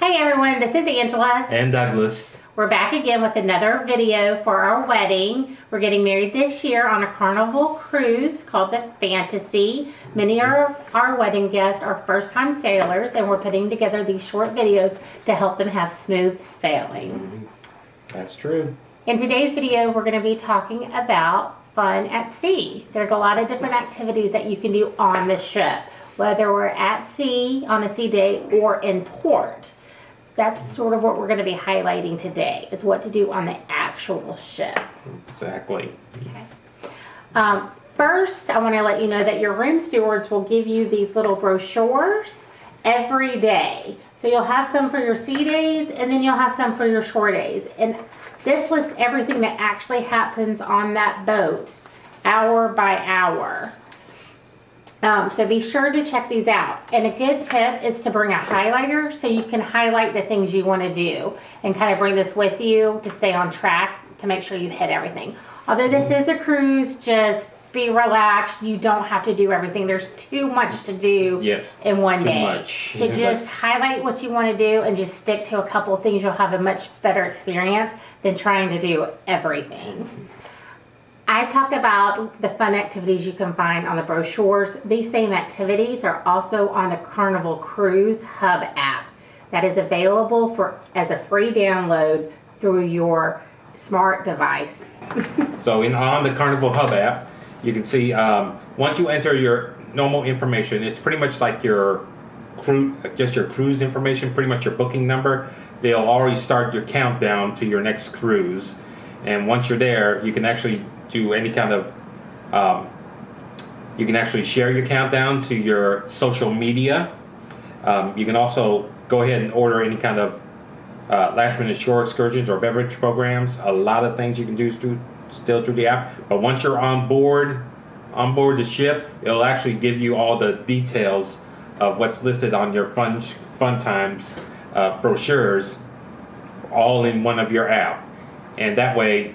Hey everyone, this is Angela. And Douglas. We're back again with another video for our wedding. We're getting married this year on a Carnival cruise called the Fantasy. Many of our wedding guests are first-time sailors, and we're putting together these short videos to help them have smooth sailing. That's true. In today's video, we're going to be talking about fun at sea. There's a lot of different activities that you can do on the ship, whether we're at sea on a sea day or in port. That's sort of what we're going to be highlighting today, is what to do on the actual ship. Exactly. Okay. First, I want to let you know that your room stewards will give you these little brochures every day. So you'll have some for your sea days, and then you'll have some for your shore days. And this lists everything that actually happens on that boat, hour by hour. So be sure to check these out. And a good tip is to bring a highlighter so you can highlight the things you want to do and kind of bring this with you to stay on track to make sure you hit everything. Although this is a cruise, just be relaxed. You don't have to do everything. There's too much to do in one day. Much. So just highlight what you want to do and just stick to a couple of things. You'll have a much better experience than trying to do everything. I talked about the fun activities you can find on the brochures. These same activities are also on the Carnival Cruise Hub app that is available as a free download through your smart device. So on the Carnival Hub app, you can see once you enter your normal information, it's pretty much like your cruise information, pretty much your booking number. They'll already start your countdown to your next cruise. And once you're there, you can actually do any kind of, you can actually share your countdown to your social media. You can also go ahead and order any kind of last minute shore excursions or beverage programs. A lot of things you can do still through the app. But once you're on board the ship, it'll actually give you all the details of what's listed on your fun times brochures, all in one of your app. And that way,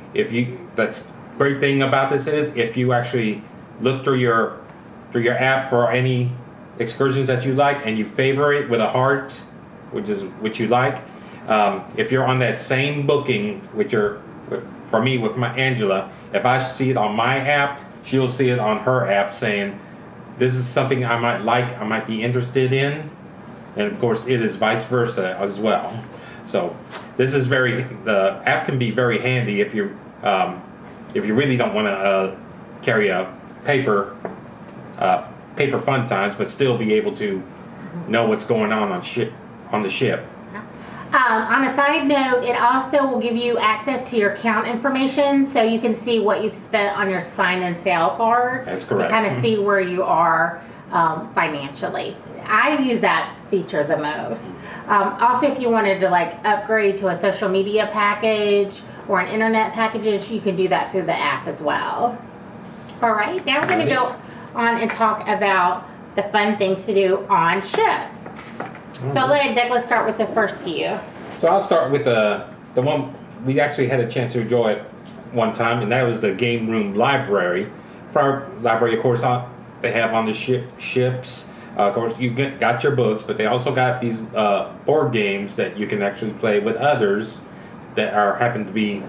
that's great thing about this is if you actually look through your app for any excursions that you like and you favor it with a heart, which you like, if you're on that same booking for me with my Angela, if I see it on my app, she'll see it on her app saying this is something I might like, I might be interested in, and of course it is vice versa as well. So this is the app can be very handy if you really don't want to carry a paper fun times, but still be able to know what's going on the ship. On a side note, it also will give you access to your account information, so you can see what you've spent on your sign and sail card. That's correct. To kind of see where you are financially. I use that feature the most. Also, if you wanted to upgrade to a social media package or an internet packages, you can do that through the app as well. All right, now we're going to go on and talk about the fun things to do on ship. So let Douglas start with the first few. So I'll start with the one we actually had a chance to enjoy it one time, and that was the game room library. Our library, of course, they have on the ships. Of course, you got your books, but they also got these board games that you can actually play with others that happen to be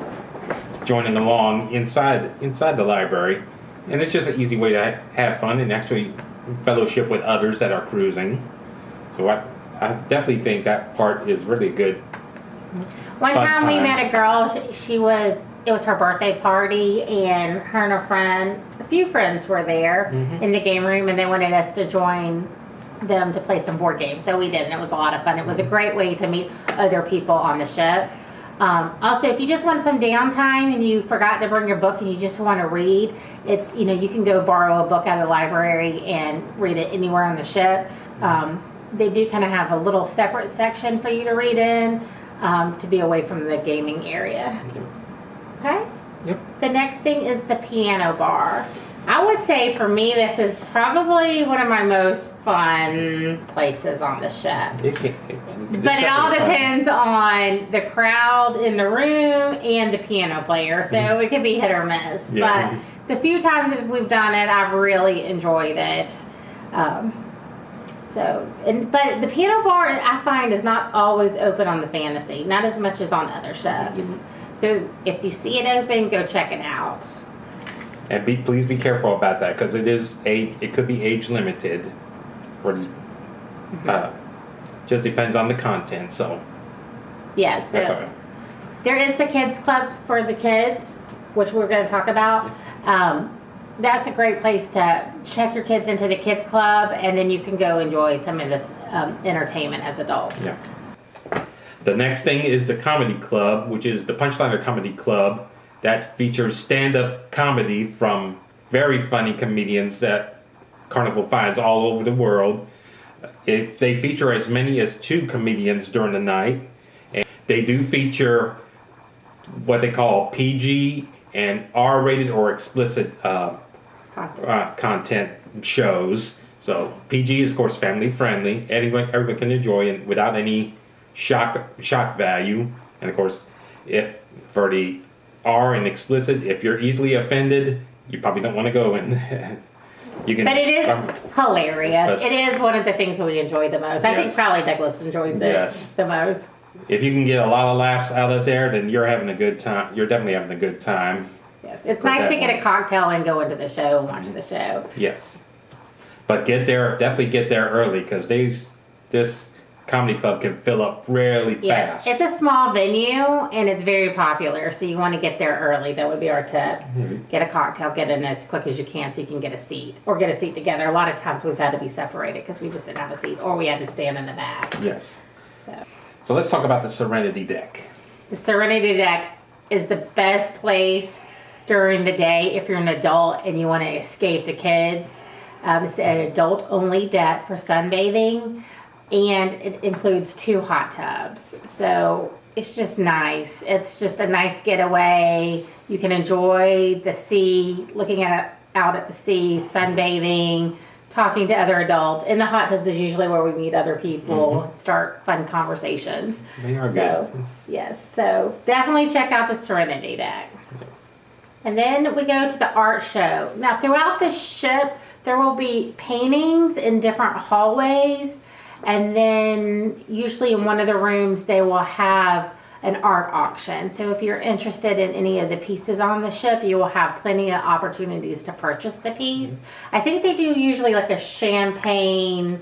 joining along inside the library. And it's just an easy way to have fun and actually fellowship with others that are cruising. So I definitely think that part is really good. One time we met a girl, it was her birthday party, and her and a few friends were there in the game room, and they wanted us to join them to play some board games. So we did, and it was a lot of fun. It was a great way to meet other people on the ship. Also, if you just want some downtime and you forgot to bring your book and you just want to read, you can go borrow a book out of the library and read it anywhere on the ship. They do kind of have a little separate section for you to read in to be away from the gaming area. Okay? Yep. The next thing is the piano bar. I would say for me, this is probably one of my most fun places on the ship. But it all depends on the crowd in the room and the piano player, so it could be hit or miss. Yeah. But the few times that we've done it, I've really enjoyed it. So, but the piano bar I find is not always open on the Fantasy, not as much as on other shows. So if you see it open, go check it out. And please be careful about that because it could be age limited for these. Just depends on the content. So yeah, so that's all right. there is the kids clubs for the kids, which we're going to talk about. That's a great place to check your kids into the kids club, and then you can go enjoy some of this entertainment as adults. Yeah. The next thing is the comedy club, which is the Punchliner Comedy Club that features stand-up comedy from very funny comedians that Carnival finds all over the world. They feature as many as 2 comedians during the night. And they do feature what they call PG and R-rated or explicit content shows. So PG is of course family friendly. Everyone can enjoy it without any shock value. And of course, if for the R and explicit, if you're easily offended, you probably don't want to go in. You can. But it is hilarious. It is one of the things we enjoy the most. I think Yes. probably Douglas enjoys it Yes. the most. If you can get a lot of laughs out of there, then you're having a good time. You're definitely having a good time. Yes, it's For nice that to get one. a cocktail and go into the show and watch the show. Yes. But definitely get there early because this comedy club can fill up really Yes, fast. it's a small venue and it's very popular, so you want to get there early. That would be our tip. Get a cocktail, get in as quick as you can so you can get a seat or get a seat together. A lot of times we've had to be separated because we just didn't have a seat or we had to stand in the back. Yes. So So let's talk about the Serenity Deck. the Serenity Deck is the best place during the day if you're an adult and you want to escape the kids. It's an adult-only deck for sunbathing, and it includes 2 hot tubs. So it's just nice. It's just a nice getaway. You can enjoy the sea, looking out at the sea, sunbathing, talking to other adults. In the hot tubs is usually where we meet other people, start fun conversations. They are So, good. yes, so definitely check out the Serenity Deck. And then we go to the art show. Now, throughout the ship, there will be paintings in different hallways. And then usually in one of the rooms, they will have an art auction. So if you're interested in any of the pieces on the ship, you will have plenty of opportunities to purchase the piece. I think they do usually like a champagne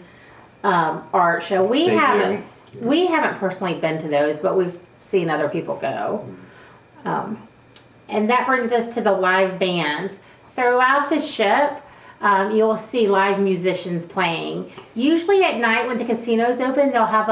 art show. We They haven't. do. We haven't personally been to those, but we've seen other people go. And that brings us to the live bands. Throughout the ship, you'll see live musicians playing. Usually at night when the casino's open, they'll have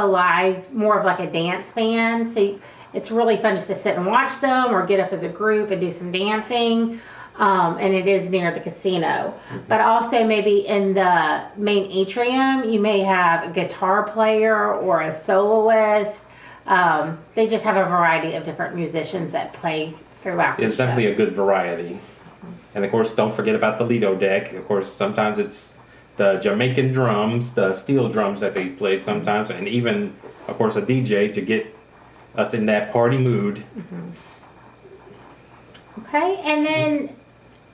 more of like a dance band. So it's really fun just to sit and watch them or get up as a group and do some dancing. And it is near the casino. But also maybe in the main atrium, you may have a guitar player or a soloist. They just have a variety of different musicians that play throughout the It's show. definitely a good variety. And of course, don't forget about the Lido deck. Of course, sometimes it's the Jamaican drums, the steel drums that they play sometimes, and even, of course, a DJ to get us in that party mood. Okay, and then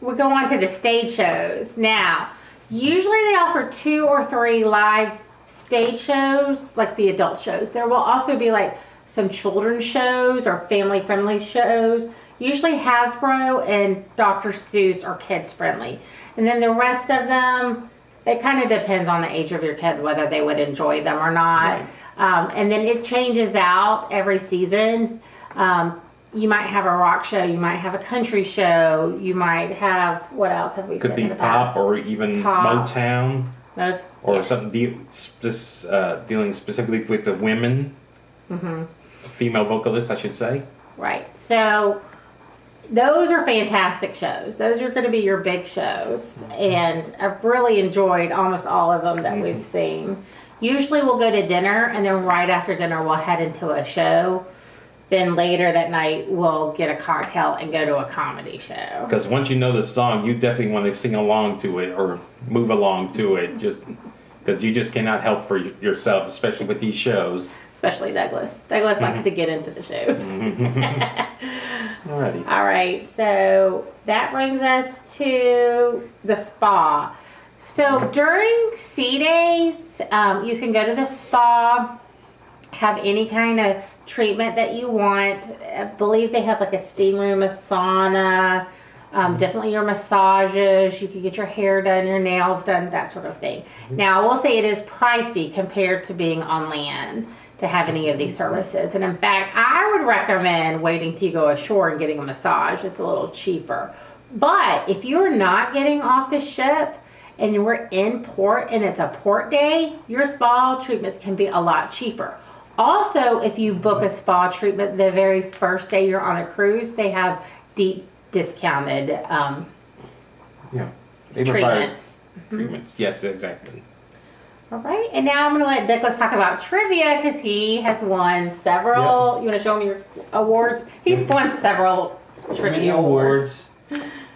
we go on to the stage shows. Now, usually they offer 2 or 3 live stage shows, like the adult shows. There will also be like some children's shows or family-friendly shows. Usually Hasbro and Dr. Seuss are kids-friendly. And then the rest of them, it kind of depends on the age of your kid, whether they would enjoy them or not. Right. And then it changes out every season. You might have a rock show, you might have a country show, you might have, what else have we Could said be in the pop past? or even Pop. Motown or Yeah. something dealing specifically with the women, female vocalists, I should say. Right. So those are fantastic shows. Those are going to be your big shows. And I've really enjoyed almost all of them that we've seen. Usually we'll go to dinner, and then right after dinner we'll head into a show. Then later that night we'll get a cocktail and go to a comedy show. Because once you know the song, you definitely want to sing along to it or move along to it, just because you just cannot help for yourself, especially with these shows. Especially Douglas. Douglas likes to get into the shows. Alrighty. All right, so that brings us to the spa. So during sea days, you can go to the spa, have any kind of treatment that you want. I believe they have like a steam room, a sauna, definitely your massages. You can get your hair done, your nails done, that sort of thing. Now, I will say it is pricey compared to being on land to have any of these services. And in fact, I would recommend waiting till you go ashore and getting a massage. It's a little cheaper. But if you're not getting off the ship and you're in port and it's a port day, your spa treatments can be a lot cheaper. Also, if you book a spa treatment the very first day you're on a cruise, they have deep discounted They provide treatments. Yes, exactly. All right, and now I'm going to let Douglas talk about trivia because he has won several. You want to show him your awards? He's won several trivia awards.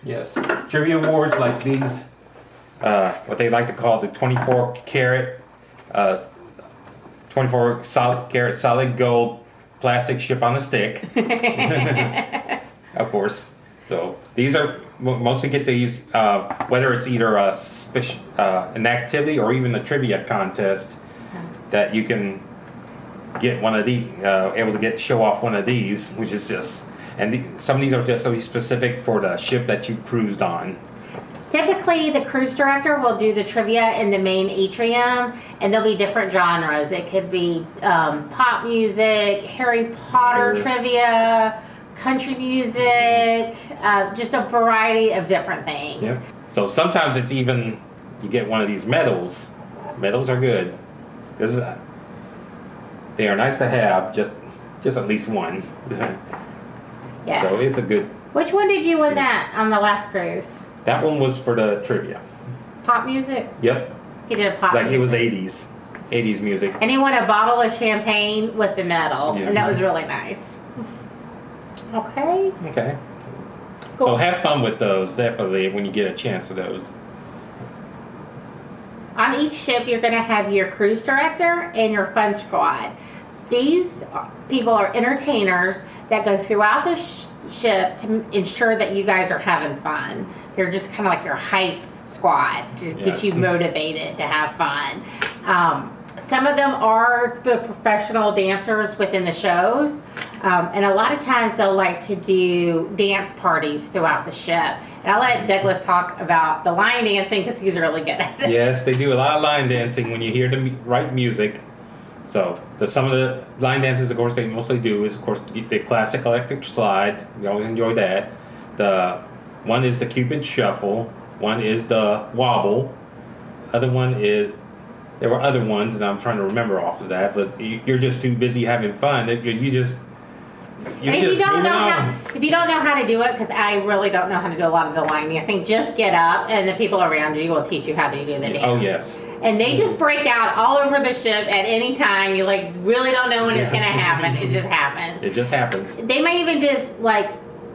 Yes, trivia awards like these, what they like to call the 24 karat, 24 solid karat solid gold plastic ship on a stick. Of course. So these are mostly get these whether it's either an activity or even a trivia contest that you can get one of these able to show off one of these, which is just some of these are just so specific for the ship that you cruised on. Typically, the cruise director will do the trivia in the main atrium, and there'll be different genres. It could be pop music, Harry Potter trivia, country music, just a variety of different things. Yep. So sometimes it's even, you get one of these medals. Medals are good. They are nice to have, just at least one. Yeah. So it's a good. Which one did you win that on the last cruise? That one was for the trivia. Pop music? Yep. He did a pop like music. It was 80s music. And he won a bottle of champagne with the medal, Yeah. and that was really nice. Okay. Okay. Cool. So have fun with those, definitely, when you get a chance of those. On each ship, you're going to have your cruise director and your fun squad. These people are entertainers that go throughout the ship to ensure that you guys are having fun. They're just kind of like your hype squad to get you motivated to have fun. Some of them are the professional dancers within the shows. And a lot of times they'll like to do dance parties throughout the ship. And I'll let Douglas talk about the line dancing because he's really good at it. Yes, they do a lot of line dancing when you hear the right music. So some of the line dances, of course, they mostly do is, of course, the classic electric slide. We always enjoy that. The one is the Cupid shuffle. One is the wobble. Other one is, there were other ones, and I'm trying to remember off of that. But you're just too busy having fun. If you don't know how to do it, because I really don't know how to do a lot of the line dancing, just get up and the people around you will teach you how to do the dance. Oh yes. And they just break out all over the ship at any time. You like really don't know when it's gonna happen. It just happens. It just happens. They may even just like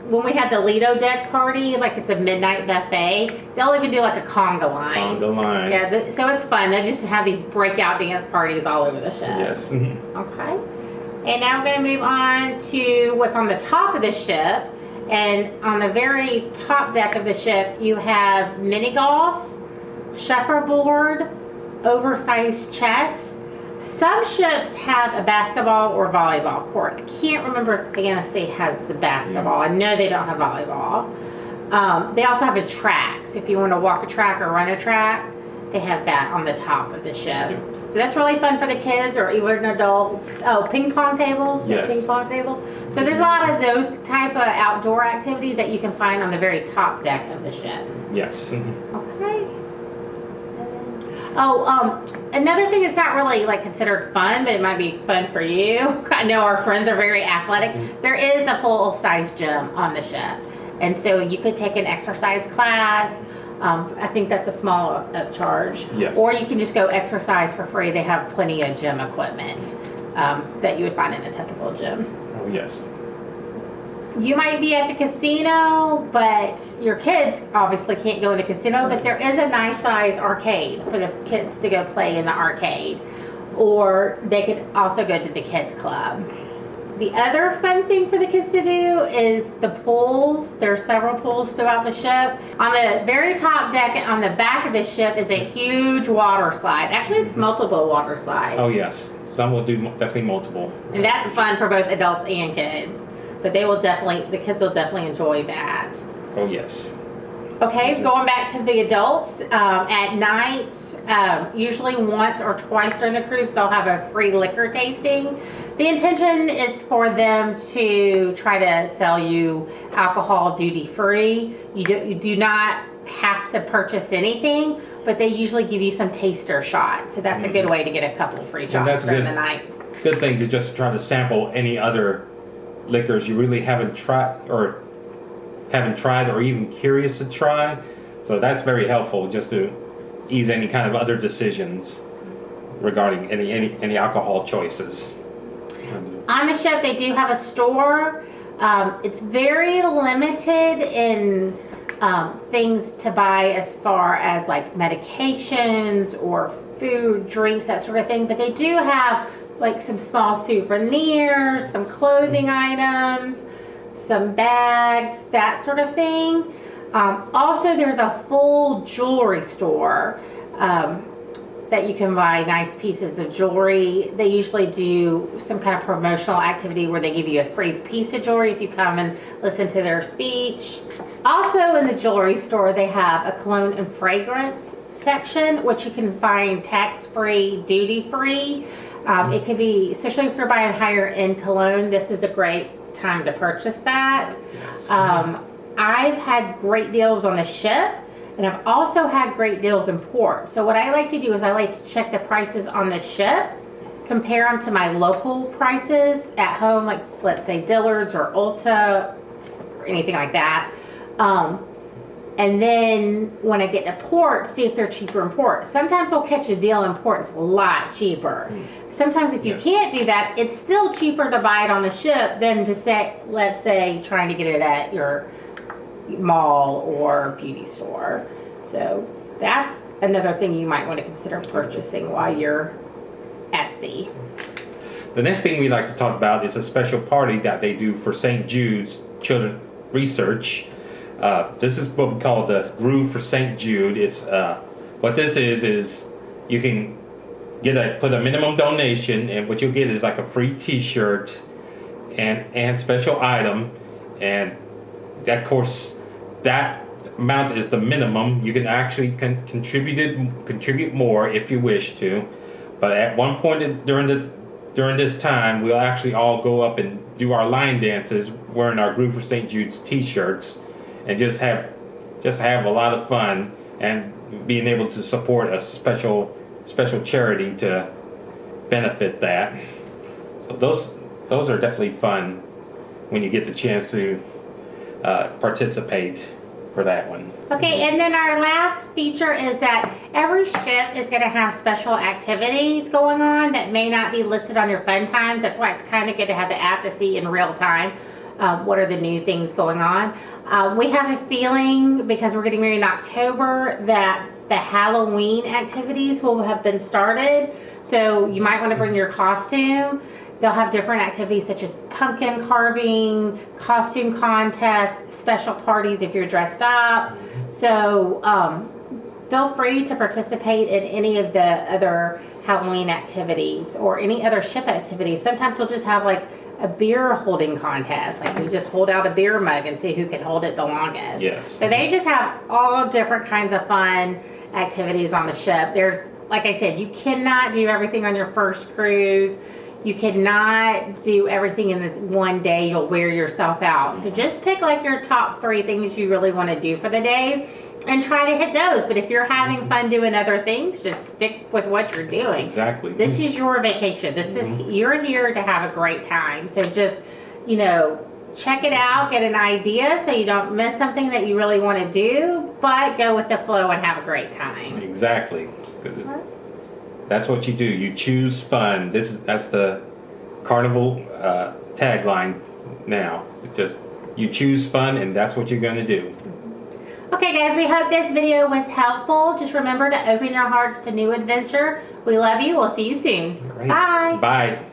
when we had the Lido deck party, like it's a midnight buffet. They'll even do like a conga line. Conga line. Yeah, so it's fun. They just have these breakout dance parties all over the ship. Yes. Okay. And now we're going to move on to what's on the top of the ship. And on the very top deck of the ship, you have mini golf, shuffleboard, oversized chess. Some ships have a basketball or volleyball court. I can't remember if the NSA has the basketball. I know they don't have volleyball. They also have a track. So if you want to walk a track or run a track, they have that on the top of the ship. So that's really fun for the kids or even adults. Oh, ping pong tables. Yes. Ping pong tables. So there's a lot of those type of outdoor activities that you can find on the very top deck of the ship. Yes. Okay. Oh, another thing that's not really like considered fun, but it might be fun for you. I know our friends are very athletic. There is a full-size gym on the ship. And so you could take an exercise class. I think that's a small charge. Yes. Or you can just go exercise for free. They have plenty of gym equipment that you would find in a typical gym. Oh, yes. You might be at the casino, but your kids obviously can't go in the casino, but there is a nice size arcade for the kids to go play in the arcade. Or they could also go to the kids club. The other fun thing for the kids to do is the pools. There are several pools throughout the ship. On the very top deck and on the back of the ship is a huge water slide. Actually, it's multiple water slides. Oh yes, some will do definitely multiple. And that's fun for both adults and kids. But the kids will definitely enjoy that. Oh yes. Okay, going back to the adults, at night, usually once or twice during the cruise, they'll have a free liquor tasting. The intention is for them to try to sell you alcohol duty free. You do not have to purchase anything, but they usually give you some taster shots. So that's a good way to get a couple of free shots during the night. Good thing to just try to sample any other liquors you really haven't tried or even curious to try. So that's very helpful just to ease any kind of other decisions regarding any alcohol choices. On the ship, they do have a store. It's very limited in things to buy as far as like medications or food, drinks, that sort of thing. But they do have like some small souvenirs, some clothing items, some bags, that sort of thing. Also, there's a full jewelry store that you can buy nice pieces of jewelry. They usually do some kind of promotional activity where they give you a free piece of jewelry if you come and listen to their speech. Also in the jewelry store, they have a cologne and fragrance section, which you can find tax-free, duty-free. It could be, especially if you're buying higher end cologne, this is a great time to purchase that. Yes. I've had great deals on the ship, and I've also had great deals in port. So what I like to do is I like to check the prices on the ship, compare them to my local prices at home, like let's say Dillard's or Ulta or anything like that. And then when I get to port, see if they're cheaper in port. Sometimes we'll catch a deal in port, it's a lot cheaper. Sometimes if you can't do that, it's still cheaper to buy it on the ship than to say, let's say, trying to get it at your mall or beauty store. So that's another thing you might want to consider purchasing while you're at sea. The next thing we like to talk about is a special party that they do for St. Jude's Children Research. This is what we call the Groove for St. Jude. It's what this is you can put a minimum donation, and what you'll get is like a free T-shirt and special item, and that course that amount is the minimum. You can actually contribute more if you wish to, but at one point during this time, we'll actually all go up and do our line dances wearing our Groove for St. Jude's T-shirts, and just have a lot of fun and being able to support a special charity to benefit that. So those are definitely fun when you get the chance to participate for that one. Okay, and then our last feature is that every ship is going to have special activities going on that may not be listed on your fun times. That's why it's kind of good to have the app to see in real time what are the new things going on. We have a feeling, because we're getting married in October, that the Halloween activities will have been started. So you might want to bring your costume. They'll have different activities such as pumpkin carving, costume contests, special parties if you're dressed up. So feel free to participate in any of the other Halloween activities or any other ship activities. Sometimes they'll just have like a beer holding contest. Like we just hold out a beer mug and see who can hold it the longest. Yes. So they just have all different kinds of fun activities on the ship. There's, like I said, you cannot do everything on your first cruise. You cannot do everything in this one day. You'll wear yourself out. So just pick like your top 3 things you really want to do for the day and try to hit those. But if you're having fun doing other things, just stick with what you're doing. Exactly. This is your vacation. This is, you're here to have a great time. So just, check it out, get an idea so you don't miss something that you really want to do, but go with the flow and have a great time. Exactly. 'Cause that's what you do. You choose fun. That's the Carnival tagline now. It's just you choose fun, and that's what you're going to do. Okay, guys, we hope this video was helpful. Just remember to open your hearts to new adventure. We love you. We'll see you soon. All right. Bye. Bye.